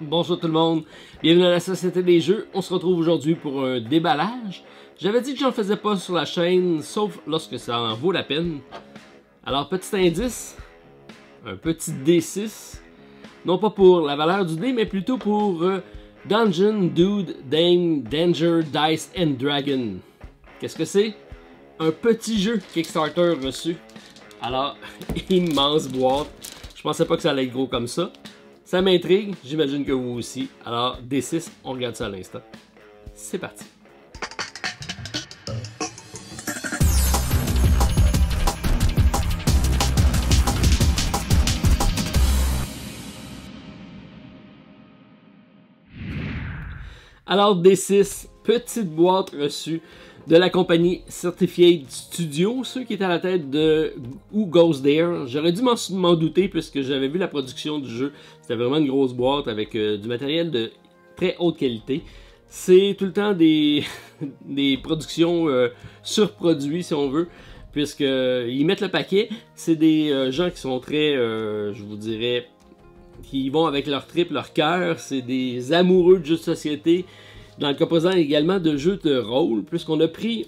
Bonjour tout le monde, bienvenue à la Société des Jeux. On se retrouve aujourd'hui pour un déballage. J'avais dit que j'en faisais pas sur la chaîne, sauf lorsque ça en vaut la peine. Alors petit indice, un petit D6, non pas pour la valeur du dé, mais plutôt pour Dungeon, Dude, Dame, Danger, Dice and Dragon. Qu'est-ce que c'est? Un petit jeu Kickstarter reçu. Alors, immense boîte. Je pensais pas que ça allait être gros comme ça. Ça m'intrigue, j'imagine que vous aussi. Alors, D6, on regarde ça à l'instant. C'est parti. Alors, D6, petite boîte reçue de la compagnie Certified Studio, ceux qui étaient à la tête de Who Goes There. J'aurais dû m'en douter puisque j'avais vu la production du jeu. C'était vraiment une grosse boîte avec du matériel de très haute qualité. C'est tout le temps des productions surproduits si on veut, puisqu'ils mettent le paquet. C'est des gens qui sont très, je vous dirais, qui vont avec leur trip, leur cœur. C'est des amoureux de jeux de société. Dans le cas présent également de jeux de rôle, puisqu'on a pris,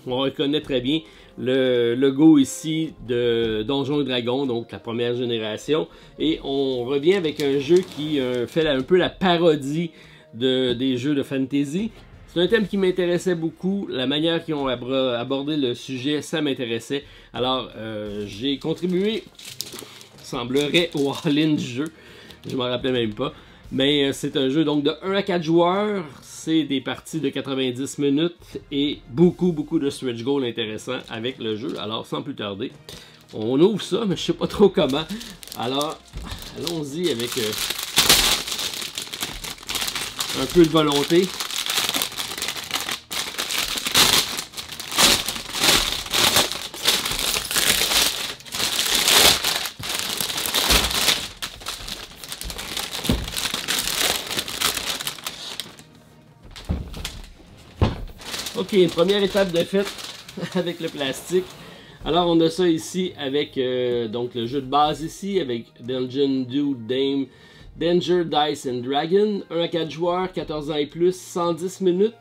on reconnaît très bien le logo ici de Donjons et Dragons, donc la première génération, et on revient avec un jeu qui fait un peu la parodie des jeux de fantasy. C'est un thème qui m'intéressait beaucoup, la manière qu'ils ont abordé le sujet, ça m'intéressait. Alors j'ai contribué, semblerait, au all-in du jeu, je m'en rappelais même pas. Mais c'est un jeu donc de 1 à 4 joueurs, c'est des parties de 90 minutes et beaucoup de stretch goals intéressants avec le jeu. Alors sans plus tarder, on ouvre ça, mais je sais pas trop comment. Alors allons-y avec un peu de volonté. Ok, une première étape de fait avec le plastique. Alors on a ça ici avec donc le jeu de base ici avec Dungeon, Dude, Dame, Danger, Dice and Dragon. 1 à 4 joueurs, 14 ans et plus, 110 minutes.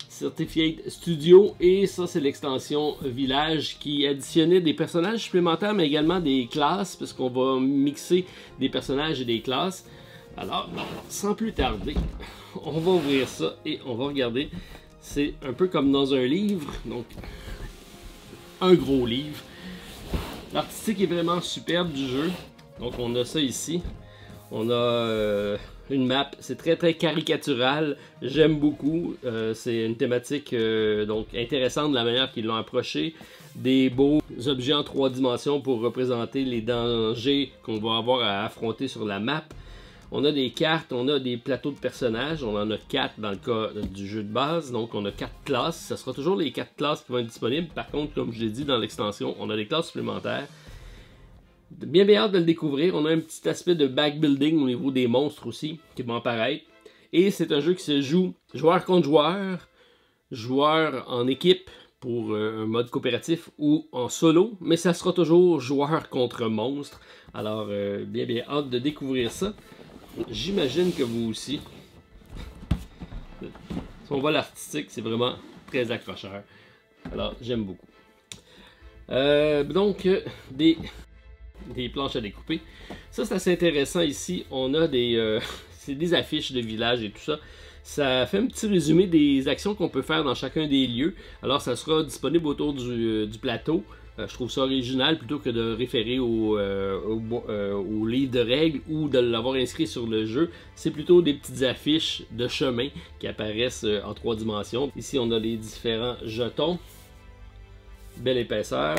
Certified Studio. Et ça c'est l'extension Village qui additionnait des personnages supplémentaires mais également des classes, puisqu'on va mixer des personnages et des classes. Alors sans plus tarder, on va ouvrir ça et on va regarder. C'est un peu comme dans un livre, donc un gros livre. L'artistique est vraiment superbe du jeu. Donc on a ça ici. On a une map, c'est très caricatural. J'aime beaucoup. C'est une thématique donc intéressante de la manière qu'ils l'ont approché. Des beaux objets en 3 dimensions pour représenter les dangers qu'on va avoir à affronter sur la map. On a des cartes, on a des plateaux de personnages, on en a 4 dans le cas du jeu de base, donc on a 4 classes, ça sera toujours les 4 classes qui vont être disponibles. Par contre, comme je l'ai dit dans l'extension, on a des classes supplémentaires. Bien hâte de le découvrir, on a un petit aspect de backbuilding au niveau des monstres aussi, qui vont apparaître. Et c'est un jeu qui se joue joueur contre joueur, joueur en équipe pour un mode coopératif ou en solo, mais ça sera toujours joueur contre monstre. Alors bien hâte de découvrir ça. J'imagine que vous aussi. Si on voit l'artistique, c'est vraiment très accrocheur. Alors, j'aime beaucoup. Donc, des planches à découper. Ça, c'est assez intéressant ici. On a c'est des affiches de village et tout ça. Ça fait un petit résumé des actions qu'on peut faire dans chacun des lieux. Alors, ça sera disponible autour du plateau. Je trouve ça original plutôt que de référer au livre de règles ou de l'avoir inscrit sur le jeu. C'est plutôt des petites affiches de chemin qui apparaissent en 3 dimensions. Ici, on a les différents jetons. Belle épaisseur.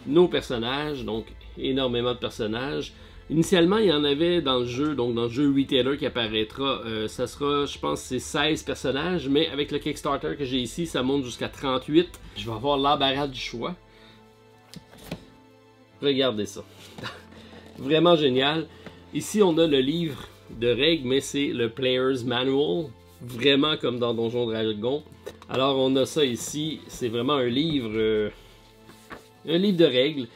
Nos personnages, donc énormément de personnages. Initialement, il y en avait dans le jeu, donc dans le jeu Retailer qui apparaîtra, ça sera, je pense, c'est 16 personnages, mais avec le Kickstarter que j'ai ici, ça monte jusqu'à 38. Je vais avoir l'embarras du choix. Regardez ça. Vraiment génial. Ici, on a le livre de règles, mais c'est le Player's Manual. Vraiment comme dans Donjons et Dragons. Alors, on a ça ici. C'est vraiment un livre de règles.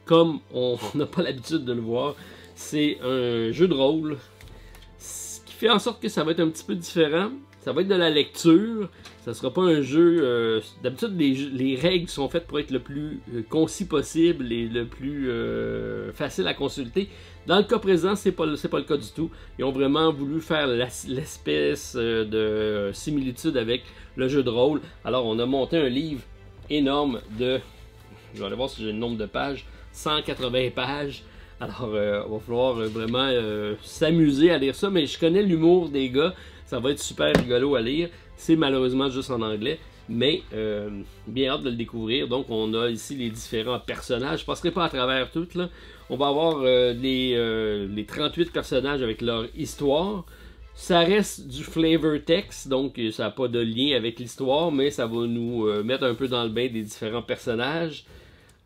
Comme on n'a pas l'habitude de le voir. C'est un jeu de rôle. fait en sorte que ça va être un petit peu différent. Ça va être de la lecture. Ça sera pas un jeu... D'habitude, les règles sont faites pour être le plus concis possible et le plus facile à consulter. Dans le cas présent, c'est pas le cas du tout. Ils ont vraiment voulu faire l'espèce de similitude avec le jeu de rôle. Alors, on a monté un livre énorme de... Je vais aller voir si j'ai le nombre de pages. 180 pages. Alors, il va falloir vraiment s'amuser à lire ça. Mais je connais l'humour des gars. Ça va être super rigolo à lire. C'est malheureusement juste en anglais. Mais bien hâte de le découvrir. Donc, on a ici les différents personnages. Je ne passerai pas à travers toutes, là. On va avoir les 38 personnages avec leur histoire. Ça reste du flavor text, donc ça n'a pas de lien avec l'histoire, mais ça va nous mettre un peu dans le bain des différents personnages.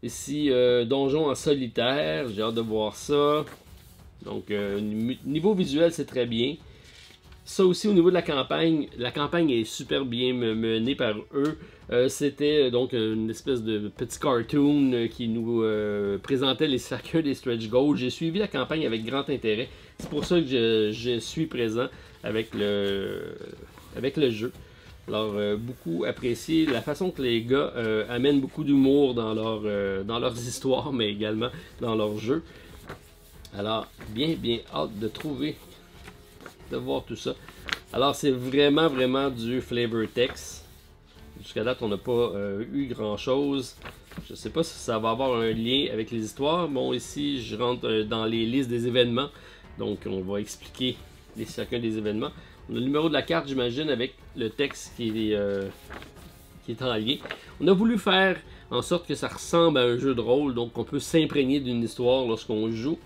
Ici, donjon en solitaire, j'ai hâte de voir ça. Donc, niveau visuel, c'est très bien. Ça aussi, au niveau de la campagne est super bien menée par eux. C'était donc une espèce de petit cartoon qui nous présentait chacun des stretch goals. J'ai suivi la campagne avec grand intérêt. C'est pour ça que je suis présent avec le jeu. Alors, beaucoup apprécié la façon que les gars amènent beaucoup d'humour dans leurs histoires, mais également dans leur jeu. Alors, bien hâte de voir tout ça. Alors, c'est vraiment du flavor text. Jusqu'à date, on n'a pas eu grand-chose. Je ne sais pas si ça va avoir un lien avec les histoires. Bon, ici, je rentre dans les listes des événements. Donc, on va expliquer chacun des événements. On a le numéro de la carte, j'imagine, avec le texte qui est en lien. On a voulu faire en sorte que ça ressemble à un jeu de rôle. Donc, on peut s'imprégner d'une histoire lorsqu'on joue.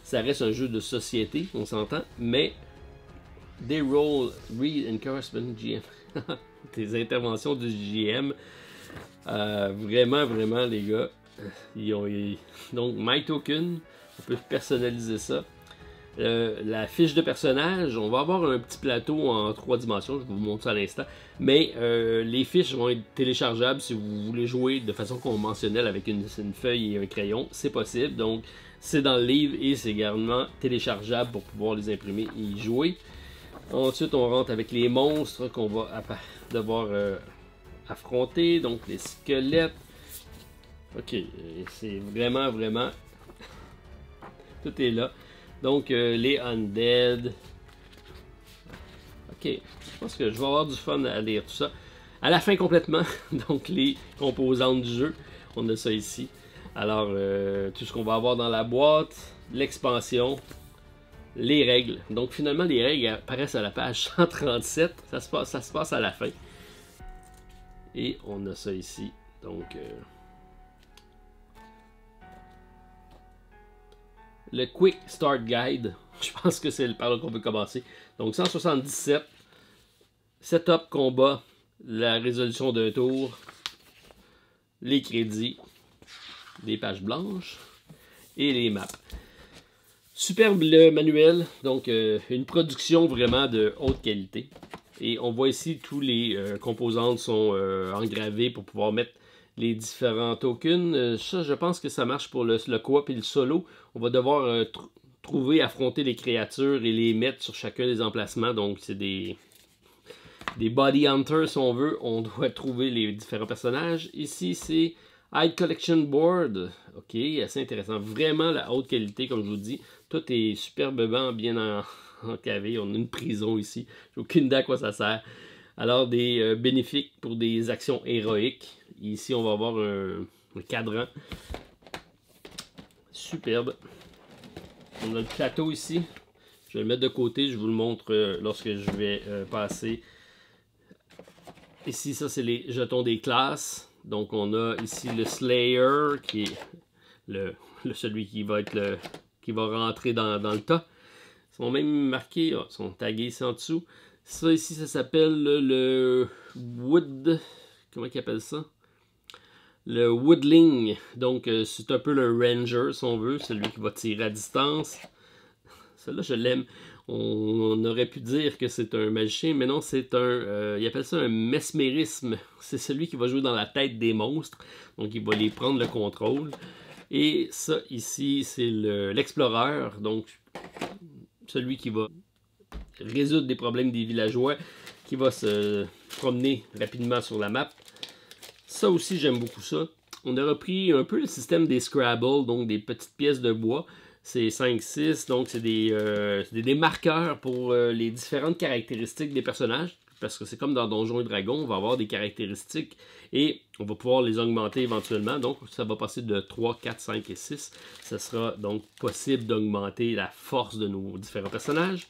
Ça reste un jeu de société, on s'entend. Mais, des roll, read and correspond GM. Des interventions du GM. Vraiment, les gars. Donc, My Token, on peut personnaliser ça. La fiche de personnage, on va avoir un petit plateau en 3 dimensions, je vais vous montre ça à l'instant. Mais les fiches vont être téléchargeables si vous voulez jouer de façon conventionnelle avec une feuille et un crayon. C'est possible, donc c'est dans le livre et c'est également téléchargeable pour pouvoir les imprimer et y jouer. Ensuite, on rentre avec les monstres qu'on va devoir affronter, donc les squelettes. Ok, c'est vraiment tout est là. Donc les undead. Ok, je pense que je vais avoir du fun à lire tout ça. À la fin complètement, donc les composantes du jeu, on a ça ici. Alors tout ce qu'on va avoir dans la boîte, l'expansion, les règles. Donc finalement les règles apparaissent à la page 137, ça se passe à la fin. Et on a ça ici. Donc le Quick Start Guide, je pense que c'est par là qu'on peut commencer. Donc 177, setup, combat, la résolution d'un tour, les crédits, les pages blanches et les maps. Superbe le manuel, donc une production vraiment de haute qualité. Et on voit ici tous les composantes sont engravées pour pouvoir mettre les différents tokens. Ça, je pense que ça marche pour le coop et le solo. On va devoir affronter les créatures et les mettre sur chacun des emplacements. Donc, c'est des body hunters, si on veut. On doit trouver les différents personnages. Ici, c'est Hide Collection Board. Ok, assez intéressant. Vraiment la haute qualité, comme je vous dis. Tout est superbement bien encavé. On a une prison ici. J'ai aucune idée à quoi ça sert. Alors, des bénéfiques pour des actions héroïques. Ici, on va avoir un cadran. Superbe. On a le plateau ici. Je vais le mettre de côté. Je vous le montre lorsque je vais passer. Ici, ça, c'est les jetons des classes. Donc, on a ici le Slayer, qui est celui qui va être qui va rentrer dans le tas. Ils sont même marqués, ils sont tagués ici en dessous. Ça ici, ça s'appelle le Wood... Comment ils appellent ça? Le Woodling. Donc, c'est un peu le Ranger, si on veut. Celui qui va tirer à distance. Celui-là, je l'aime. On aurait pu dire que c'est un magicien, mais non, c'est un... il appelle ça un mesmérisme. C'est celui qui va jouer dans la tête des monstres. Donc, il va les prendre le contrôle. Et ça, ici, c'est l'explorer. Donc, celui qui va résoudre des problèmes des villageois, qui va se promener rapidement sur la map. Ça aussi, j'aime beaucoup ça. On a repris un peu le système des Scrabble, donc des petites pièces de bois. C'est 5-6, donc c'est des marqueurs pour les différentes caractéristiques des personnages. Parce que c'est comme dans Donjons et Dragons, on va avoir des caractéristiques et on va pouvoir les augmenter éventuellement. Donc ça va passer de 3, 4, 5 et 6. Ça sera donc possible d'augmenter la force de nos différents personnages.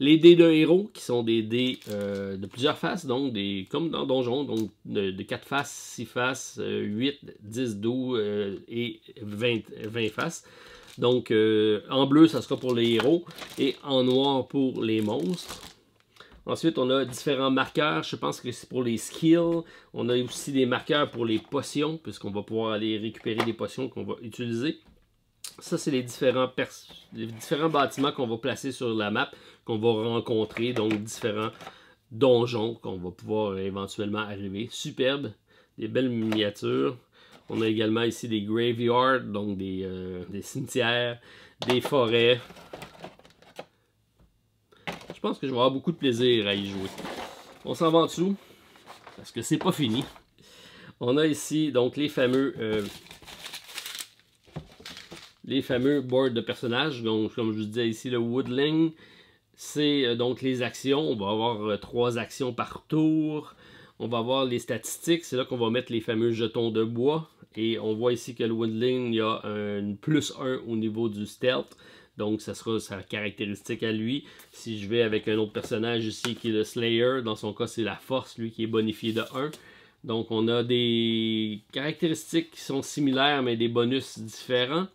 Les dés de héros, qui sont des dés de plusieurs faces, donc comme dans Donjon, donc de 4 faces, 6 faces, 8, 10, 12 et 20 faces. Donc en bleu, ça sera pour les héros et en noir pour les monstres. Ensuite, on a différents marqueurs, je pense que c'est pour les skills. On a aussi des marqueurs pour les potions, puisqu'on va pouvoir aller récupérer des potions qu'on va utiliser. Ça, c'est les différents bâtiments qu'on va placer sur la map, qu'on va rencontrer, donc différents donjons qu'on va pouvoir éventuellement arriver. Superbe, des belles miniatures. On a également ici des graveyards, donc des cimetières, des forêts. Je pense que je vais avoir beaucoup de plaisir à y jouer. On s'en va en dessous, parce que c'est pas fini. On a ici donc les fameux boards de personnages. Donc, comme je vous disais ici, le Woodling, c'est donc les actions. On va avoir 3 actions par tour. On va avoir les statistiques. C'est là qu'on va mettre les fameux jetons de bois. Et on voit ici que le Woodling, il y a un +1 au niveau du stealth. Donc, ça sera sa caractéristique à lui. Si je vais avec un autre personnage ici qui est le Slayer, dans son cas, c'est la force, lui, qui est bonifié de 1. Donc, on a des caractéristiques qui sont similaires, mais des bonus différents.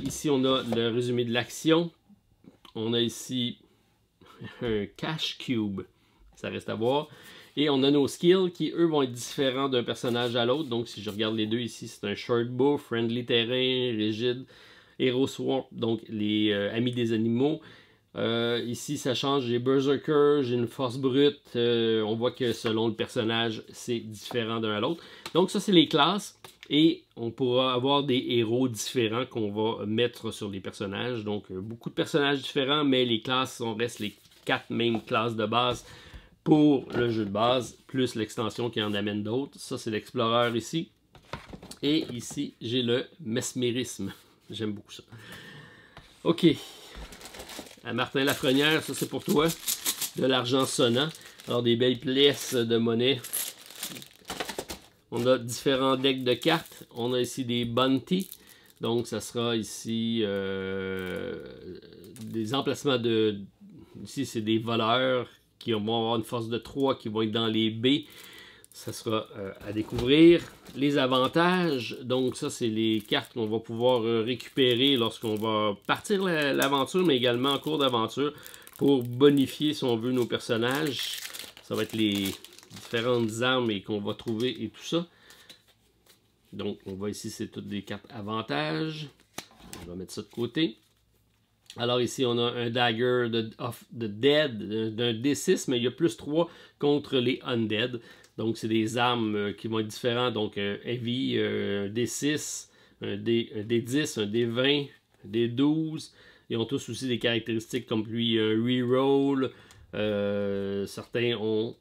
Ici, on a le résumé de l'action. On a ici un cash cube. Ça reste à voir. Et on a nos skills qui, eux, vont être différents d'un personnage à l'autre. Donc, si je regarde les deux ici, c'est un short bow, friendly terrain, rigide, hero swamp, donc les amis des animaux. Ici, ça change. J'ai berserker, j'ai une force brute. On voit que selon le personnage, c'est différent d'un à l'autre. Donc, ça, c'est les classes. Et on pourra avoir des héros différents qu'on va mettre sur les personnages. Donc, beaucoup de personnages différents, mais les classes restent les 4 mêmes classes de base pour le jeu de base, plus l'extension qui en amène d'autres. Ça, c'est l'explorer ici. Et ici, j'ai le mesmérisme. J'aime beaucoup ça. OK. À Martin Lafrenière, ça c'est pour toi. De l'argent sonnant. Alors, des belles pièces de monnaie. On a différents decks de cartes. On a ici des bounty. Donc, ça sera ici des emplacements de... Ici, c'est des voleurs qui vont avoir une force de 3 qui vont être dans les baies. Ça sera à découvrir. Les avantages, donc ça, c'est les cartes qu'on va pouvoir récupérer lorsqu'on va partir l'aventure, mais également en cours d'aventure pour bonifier, si on veut, nos personnages. Ça va être les différentes armes qu'on va trouver et tout ça. Donc, on voit ici, c'est toutes des cartes avantages. On va mettre ça de côté. Alors ici, on a un dagger de dead, d'un D6, mais il y a +3 contre les undead. Donc, c'est des armes qui vont être différentes. Donc, heavy, un D6, un D10, un D20, un D12. Ils ont tous aussi des caractéristiques comme lui, reroll. Certains ont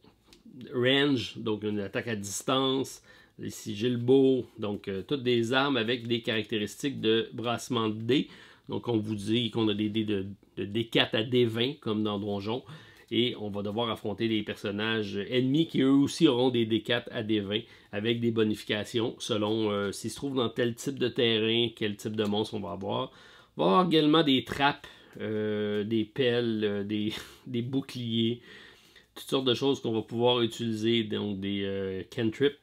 range, donc une attaque à distance. Ici, Gilbo. Donc, toutes des armes avec des caractéristiques de brassement de dés. Donc, on vous dit qu'on a des dés de D4 à D20, comme dans Donjon. Et on va devoir affronter des personnages ennemis qui eux aussi auront des D4 à D20 avec des bonifications selon s'ils se trouvent dans tel type de terrain, quel type de monstre on va avoir. On va avoir également des trappes, des pelles, des boucliers, toutes sortes de choses qu'on va pouvoir utiliser, donc des cantrips,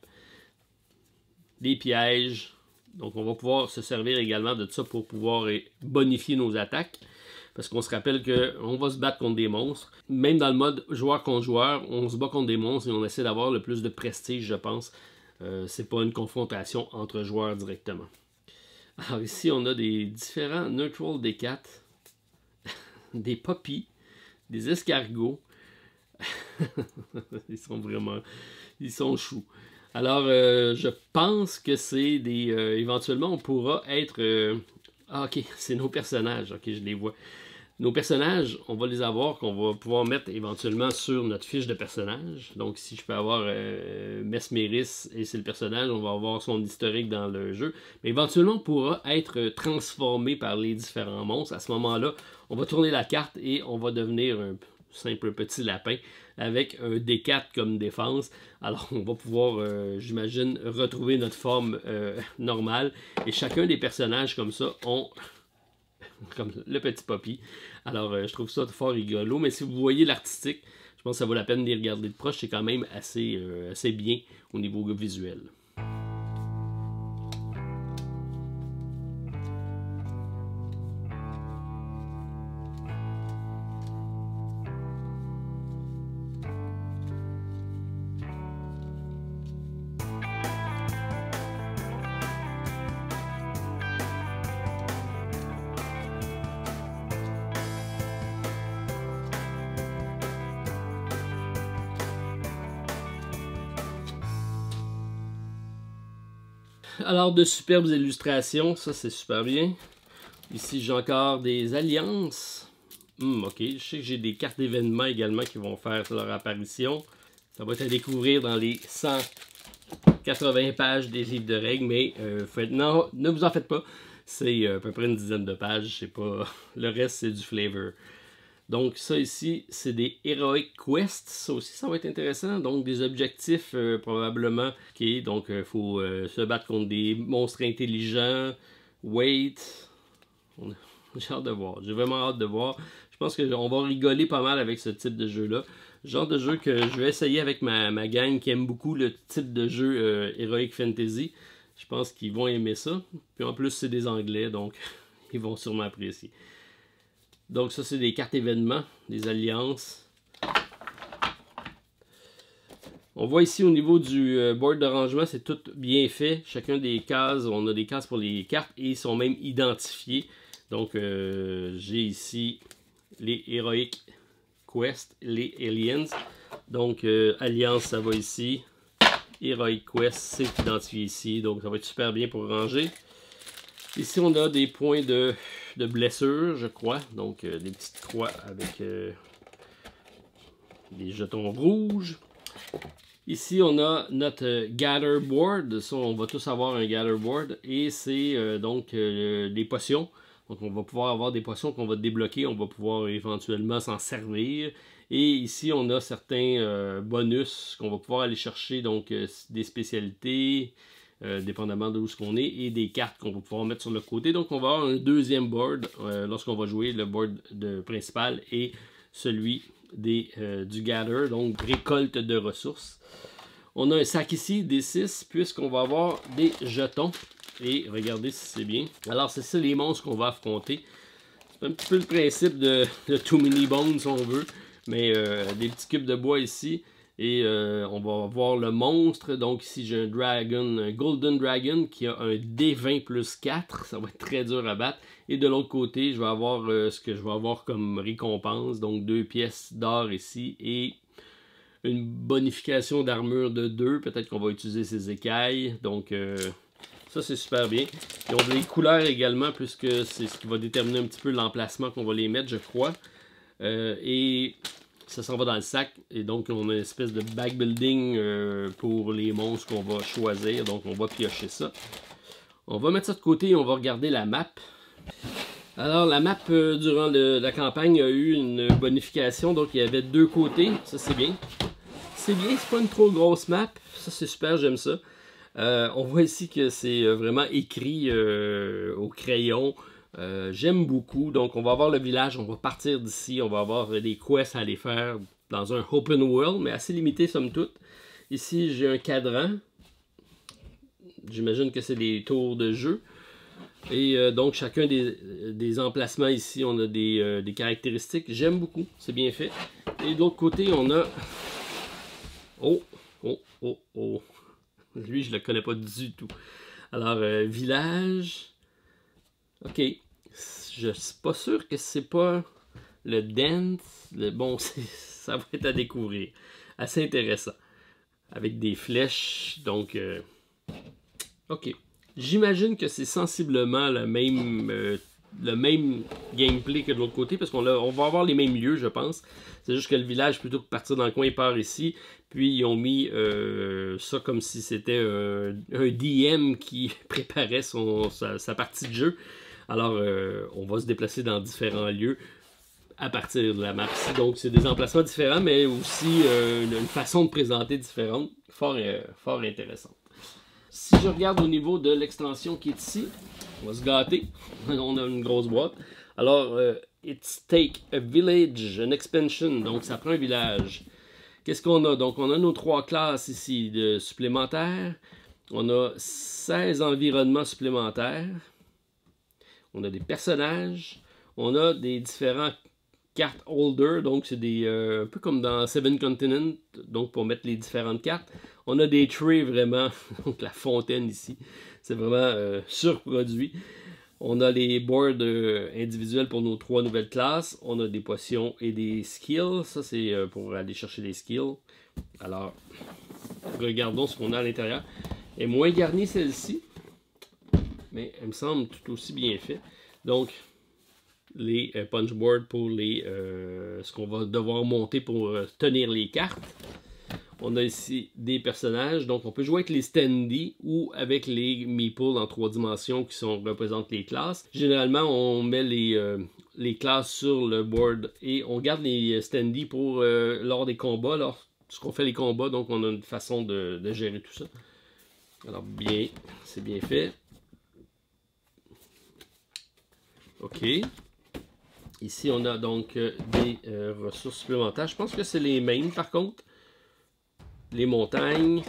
des pièges. Donc on va pouvoir se servir également de ça pour pouvoir bonifier nos attaques. Parce qu'on se rappelle qu'on va se battre contre des monstres. Même dans le mode joueur contre joueur, on se bat contre des monstres et on essaie d'avoir le plus de prestige, je pense. C'est pas une confrontation entre joueurs directement. Alors ici, on a des différents neutral D4. Des poppies. Des escargots. Ils sont choux. Alors, je pense que c'est des... éventuellement, on pourra être... ah, ok, c'est nos personnages. Ok, je les vois. Nos personnages, on va les avoir, qu'on va pouvoir mettre éventuellement sur notre fiche de personnage. Donc si je peux avoir Mesméris et c'est le personnage, on va avoir son historique dans le jeu. Mais éventuellement, on pourra être transformé par les différents monstres. À ce moment-là, on va tourner la carte et on va devenir un simple petit lapin avec un D4 comme défense. Alors on va pouvoir, j'imagine, retrouver notre forme normale. Et chacun des personnages comme ça ont... comme le petit Poppy. Alors, je trouve ça fort rigolo. Mais si vous voyez l'artistique, je pense que ça vaut la peine de les regarder de proche. C'est quand même assez bien au niveau visuel. Alors, de superbes illustrations, ça c'est super bien. Ici, j'ai encore des alliances. Ok, je sais que j'ai des cartes d'événements également qui vont faire leur apparition. Ça va être à découvrir dans les 180 pages des livres de règles, mais non, ne vous en faites pas. C'est à peu près une dizaine de pages, c'est pas... le reste c'est du flavor. Donc ça ici, c'est des Heroic Quests. Ça aussi, ça va être intéressant. Donc des objectifs probablement. Ok, donc il faut se battre contre des monstres intelligents. Wait. J'ai hâte de voir. J'ai vraiment hâte de voir. Je pense qu'on va rigoler pas mal avec ce type de jeu-là. Genre de jeu que je vais essayer avec ma gang qui aime beaucoup le type de jeu Heroic Fantasy. Je pense qu'ils vont aimer ça. Puis en plus, c'est des Anglais, donc ils vont sûrement apprécier. Donc ça, c'est des cartes événements, des alliances. On voit ici au niveau du board de rangement, c'est tout bien fait. Chacun des cases, on a des cases pour les cartes et ils sont même identifiés. Donc j'ai ici les Heroic Quest, les Aliens. Donc Alliance, ça va ici. Heroic Quest, c'est identifié ici. Donc ça va être super bien pour ranger. Ici, on a des points de blessure, je crois. Donc, des petites croix avec des jetons rouges. Ici, on a notre Gather Board. Ça, on va tous avoir un Gather Board. Et c'est donc des potions. Donc, on va pouvoir avoir des potions qu'on va débloquer. On va pouvoir éventuellement s'en servir. Et ici, on a certains bonus qu'on va pouvoir aller chercher. Donc, des spécialités... dépendamment de où qu'on est, et des cartes qu'on va pouvoir mettre sur le côté. Donc on va avoir un deuxième board lorsqu'on va jouer le board principal et celui du Gather, donc récolte de ressources. On a un sac ici, des 6, puisqu'on va avoir des jetons. Et regardez si c'est bien. Alors c'est ça les monstres qu'on va affronter. C'est un petit peu le principe de Too Many Bones si on veut, mais des petits cubes de bois ici. Et on va voir le monstre. Donc ici j'ai un dragon, un golden dragon qui a un D20 plus 4. Ça va être très dur à battre. Et de l'autre côté, je vais avoir ce que je vais avoir comme récompense. Donc 2 pièces d'or ici et une bonification d'armure de 2. Peut-être qu'on va utiliser ces écailles. Donc ça c'est super bien. Ils ont des couleurs également puisque c'est ce qui va déterminer un petit peu l'emplacement qu'on va les mettre, je crois. Et... ça s'en va dans le sac et donc on a une espèce de backbuilding pour les monstres qu'on va choisir. Donc on va piocher ça. On va mettre ça de côté et on va regarder la map. Alors la map durant la campagne a eu une bonification. Donc il y avait 2 côtés. Ça c'est bien. C'est bien, c'est pas une trop grosse map. Ça c'est super, j'aime ça. On voit ici que c'est vraiment écrit au crayon. J'aime beaucoup. Donc on va avoir le village, on va partir d'ici, on va avoir des quests à aller faire dans un open world, mais assez limité somme toute. Ici j'ai un cadran. J'imagine que c'est des tours de jeu. Et donc chacun des emplacements ici, on a des caractéristiques. J'aime beaucoup, c'est bien fait. Et de l'autre côté, on a... Oh. Lui, je le connais pas du tout. Alors, village... Ok, je suis pas sûr que c'est pas le dance. Bon, ça va être à découvrir. Assez intéressant. Avec des flèches, donc... ok. J'imagine que c'est sensiblement le même le même gameplay que de l'autre côté, parce qu'on va avoir les mêmes lieux, je pense. C'est juste que le village, plutôt que de partir dans le coin, il part ici. Puis ils ont mis ça comme si c'était un DM qui préparait sa partie de jeu. Alors, on va se déplacer dans différents lieux à partir de la map ici. Donc, c'est des emplacements différents, mais aussi une façon de présenter différente, fort intéressante. Si je regarde au niveau de l'extension qui est ici, on va se gâter. On a une grosse boîte. Alors, It's Take a Village, an expansion. Donc, ça prend un village. Qu'est-ce qu'on a? Donc, on a nos 3 classes ici de supplémentaires. On a 16 environnements supplémentaires. On a des personnages. On a des différents cartes holder. Donc, c'est des un peu comme dans Seven Continents. Donc, pour mettre les différentes cartes. On a des trays vraiment. Donc, la fontaine ici. C'est vraiment surproduit. On a les boards individuels pour nos 3 nouvelles classes. On a des potions et des skills. Ça, c'est pour aller chercher des skills. Alors, regardons ce qu'on a à l'intérieur. Elle est moins garnie, celle-ci. Mais elle me semble tout aussi bien faite. Donc, les punch boards pour ce qu'on va devoir monter pour tenir les cartes. On a ici des personnages, donc on peut jouer avec les standees ou avec les meeples en 3 dimensions qui représentent les classes. Généralement, on met les classes sur le board et on garde les standees pour lors des combats, lorsqu'on fait les combats, donc on a une façon de gérer tout ça. Alors bien, c'est bien fait. Ok. Ici, on a donc des ressources supplémentaires. Je pense que c'est les mains par contre. Les montagnes,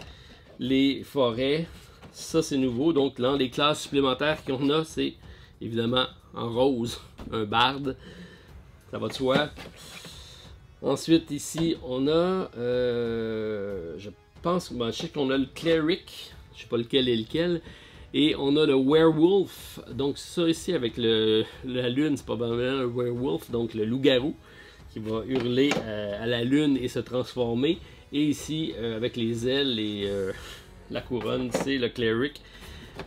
les forêts, ça c'est nouveau. Donc là, les classes supplémentaires qu'on a, c'est évidemment en rose, un barde, ça va de soi. Ensuite ici, on a, je pense, je sais qu'on a le cleric, je sais pas lequel est lequel, et on a le werewolf. Donc ça ici avec la lune, c'est pas vraiment un werewolf, donc le loup-garou qui va hurler à la lune et se transformer. Et ici, avec les ailes et la couronne, c'est le cleric.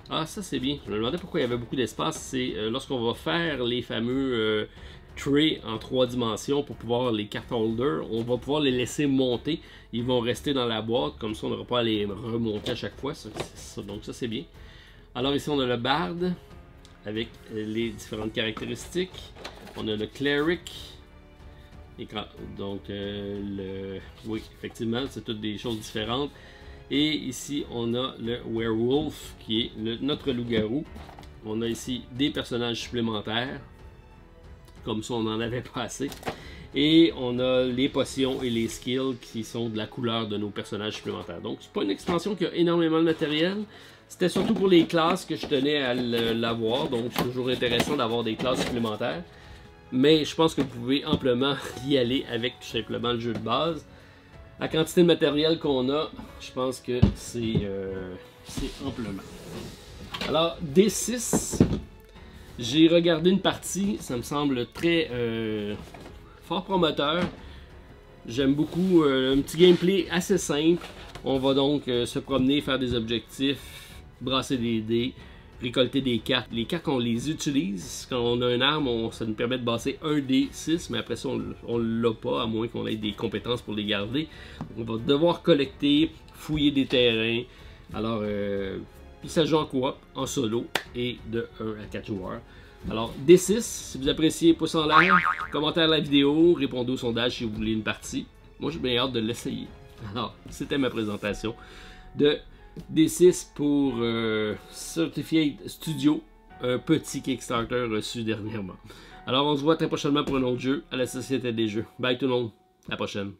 Ah, ça c'est bien. Je me demandais pourquoi il y avait beaucoup d'espace. C'est lorsqu'on va faire les fameux trays en 3 dimensions pour pouvoir les card holders, on va pouvoir les laisser monter. Ils vont rester dans la boîte, comme ça on n'aura pas à les remonter à chaque fois. Donc ça c'est bien. Alors ici on a le barde avec les différentes caractéristiques. On a le cleric. Donc, oui, effectivement, c'est toutes des choses différentes. Et ici, on a le werewolf, qui est notre loup-garou. On a ici des personnages supplémentaires. Comme ça, on n'en avait pas assez. Et on a les potions et les skills qui sont de la couleur de nos personnages supplémentaires. Donc, c'est pas une extension qui a énormément de matériel. C'était surtout pour les classes que je tenais à l'avoir. Donc, c'est toujours intéressant d'avoir des classes supplémentaires. Mais je pense que vous pouvez amplement y aller avec tout simplement le jeu de base. La quantité de matériel qu'on a, je pense que c'est amplement. Alors, D6, j'ai regardé une partie, ça me semble très fort prometteur. J'aime beaucoup un petit gameplay assez simple. On va donc se promener, faire des objectifs, brasser des dés, récolter des cartes. Les cartes, on les utilise. Quand on a une arme, ça nous permet de passer un D6, mais après ça, on ne l'a pas, à moins qu'on ait des compétences pour les garder. On va devoir collecter, fouiller des terrains. Alors, il s'agit en coop, en solo, et de 1 à 4 joueurs. Alors, D6, si vous appréciez, pouce en l'air, commentaire la vidéo, répondez au sondage si vous voulez une partie. Moi, j'ai bien hâte de l'essayer. Alors, c'était ma présentation de D6 pour Certified Studio, un petit Kickstarter reçu dernièrement. Alors on se voit très prochainement pour un autre jeu à la Société des Jeux. Bye tout le monde, à la prochaine.